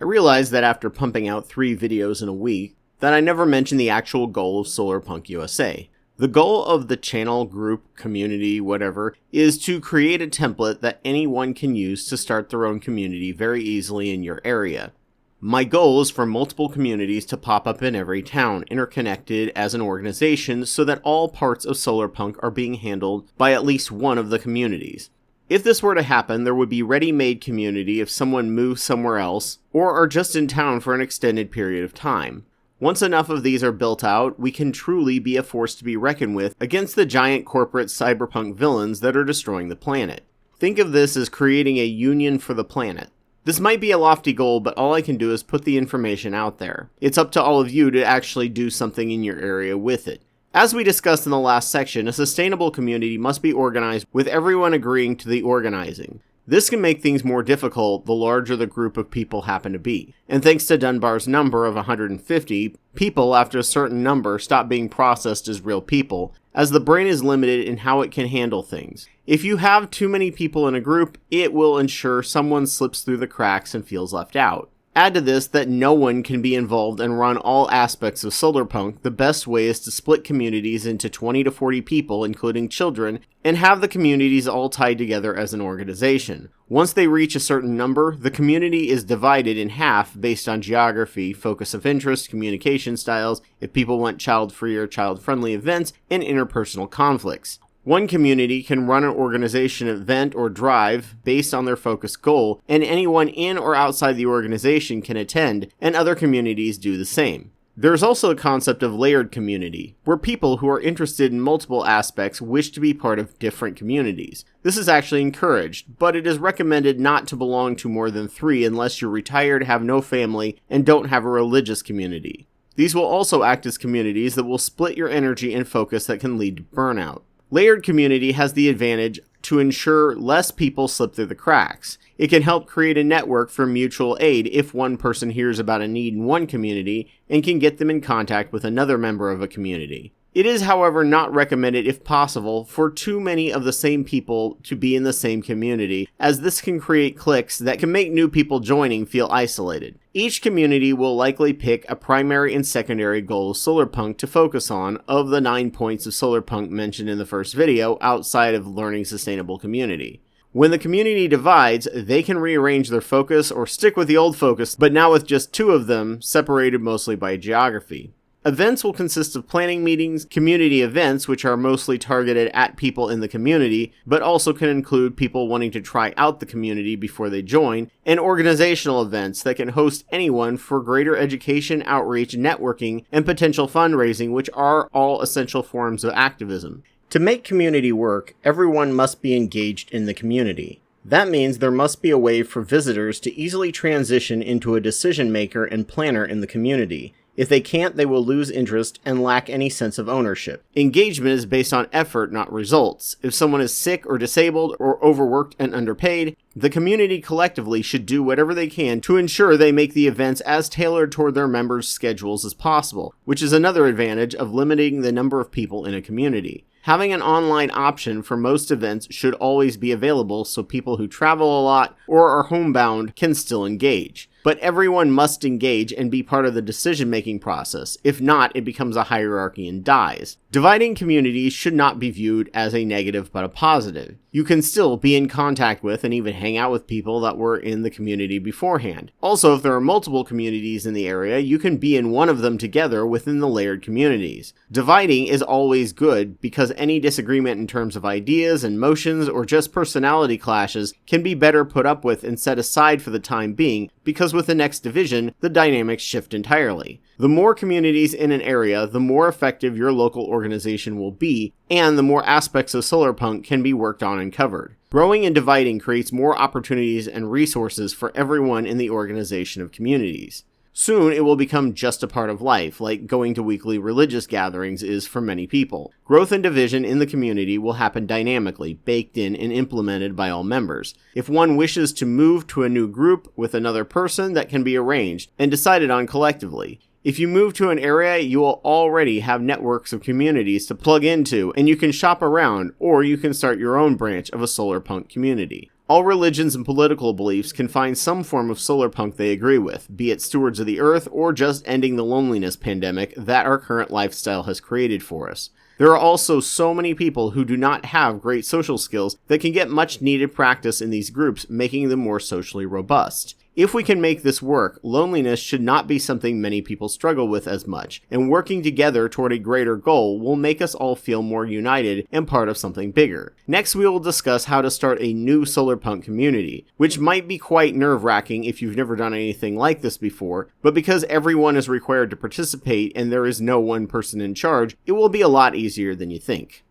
I realized that after pumping out 3 videos in a week, that I never mentioned the actual goal of Solarpunk USA. The goal of the channel, group, community, whatever, is to create a template that anyone can use to start their own community very easily in your area. My goal is for multiple communities to pop up in every town, interconnected as an organization so that all parts of Solarpunk are being handled by at least one of the communities. If this were to happen, there would be ready-made community if someone moves somewhere else, or are just in town for an extended period of time. Once enough of these are built out, we can truly be a force to be reckoned with against the giant corporate cyberpunk villains that are destroying the planet. Think of this as creating a union for the planet. This might be a lofty goal, but all I can do is put the information out there. It's up to all of you to actually do something in your area with it. As we discussed in the last section, a sustainable community must be organized with everyone agreeing to the organizing. This can make things more difficult the larger the group of people happen to be. And thanks to Dunbar's number of 150, people after a certain number stop being processed as real people, as the brain is limited in how it can handle things. If you have too many people in a group, it will ensure someone slips through the cracks and feels left out. Add to this that no one can be involved and run all aspects of Solarpunk. The best way is to split communities into 20 to 40 people, including children, and have the communities all tied together as an organization. Once they reach a certain number, the community is divided in half based on geography, focus of interest, communication styles, if people want child-free or child-friendly events, and interpersonal conflicts. One community can run an organization event or drive based on their focused goal, and anyone in or outside the organization can attend, and other communities do the same. There's also a concept of layered community, where people who are interested in multiple aspects wish to be part of different communities. This is actually encouraged, but it is recommended not to belong to more than 3 unless you're retired, have no family, and don't have a religious community. These will also act as communities that will split your energy and focus that can lead to burnout. Layered community has the advantage to ensure less people slip through the cracks. It can help create a network for mutual aid if one person hears about a need in one community and can get them in contact with another member of a community. It is, however, not recommended, if possible, for too many of the same people to be in the same community, as this can create cliques that can make new people joining feel isolated. Each community will likely pick a primary and secondary goal of Solarpunk to focus on of the 9 points of Solarpunk mentioned in the first video outside of learning sustainable community. When the community divides, they can rearrange their focus or stick with the old focus, but now with just 2 of them, separated mostly by geography. Events will consist of planning meetings, community events, which are mostly targeted at people in the community, but also can include people wanting to try out the community before they join, and organizational events that can host anyone for greater education, outreach, networking, and potential fundraising, which are all essential forms of activism. To make community work, everyone must be engaged in the community. That means there must be a way for visitors to easily transition into a decision maker and planner in the community. If they can't, they will lose interest and lack any sense of ownership. Engagement is based on effort, not results. If someone is sick or disabled or overworked and underpaid, the community collectively should do whatever they can to ensure they make the events as tailored toward their members' schedules as possible, which is another advantage of limiting the number of people in a community. Having an online option for most events should always be available so people who travel a lot or are homebound can still engage. But everyone must engage and be part of the decision-making process. If not, it becomes a hierarchy and dies. Dividing communities should not be viewed as a negative but a positive. You can still be in contact with and even hang out with people that were in the community beforehand. Also, if there are multiple communities in the area, you can be in one of them together within the layered communities. Dividing is always good because any disagreement in terms of ideas and motions or just personality clashes can be better put up with and set aside for the time being, because with the next division, the dynamics shift entirely. The more communities in an area, the more effective your local organization will be, and the more aspects of Solarpunk can be worked on and covered. Growing and dividing creates more opportunities and resources for everyone in the organization of communities. Soon it will become just a part of life, like going to weekly religious gatherings is for many people. Growth and division in the community will happen dynamically, baked in and implemented by all members. If one wishes to move to a new group with another person, that can be arranged and decided on collectively. If you move to an area, you will already have networks of communities to plug into, and you can shop around, or you can start your own branch of a Solarpunk community. All religions and political beliefs can find some form of solarpunk they agree with, be it stewards of the earth or just ending the loneliness pandemic that our current lifestyle has created for us. There are also so many people who do not have great social skills that can get much needed practice in these groups, making them more socially robust. If we can make this work, loneliness should not be something many people struggle with as much, and working together toward a greater goal will make us all feel more united and part of something bigger. Next, we will discuss how to start a new Solarpunk community, which might be quite nerve-wracking if you've never done anything like this before, but because everyone is required to participate and there is no one person in charge, it will be a lot easier than you think.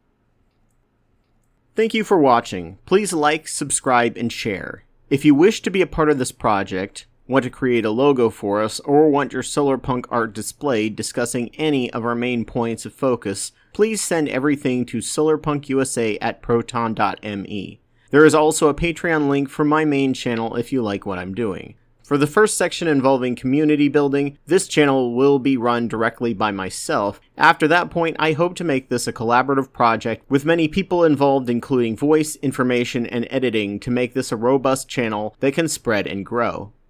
Thank you for watching. Please like, subscribe, and share. If you wish to be a part of this project, want to create a logo for us, or want your Solarpunk art displayed discussing any of our main points of focus, please send everything to solarpunkusa@proton.me. There is also a Patreon link for my main channel if you like what I'm doing. For the first section involving community building, this channel will be run directly by myself. After that point, I hope to make this a collaborative project with many people involved, including voice, information, and editing, to make this a robust channel that can spread and grow.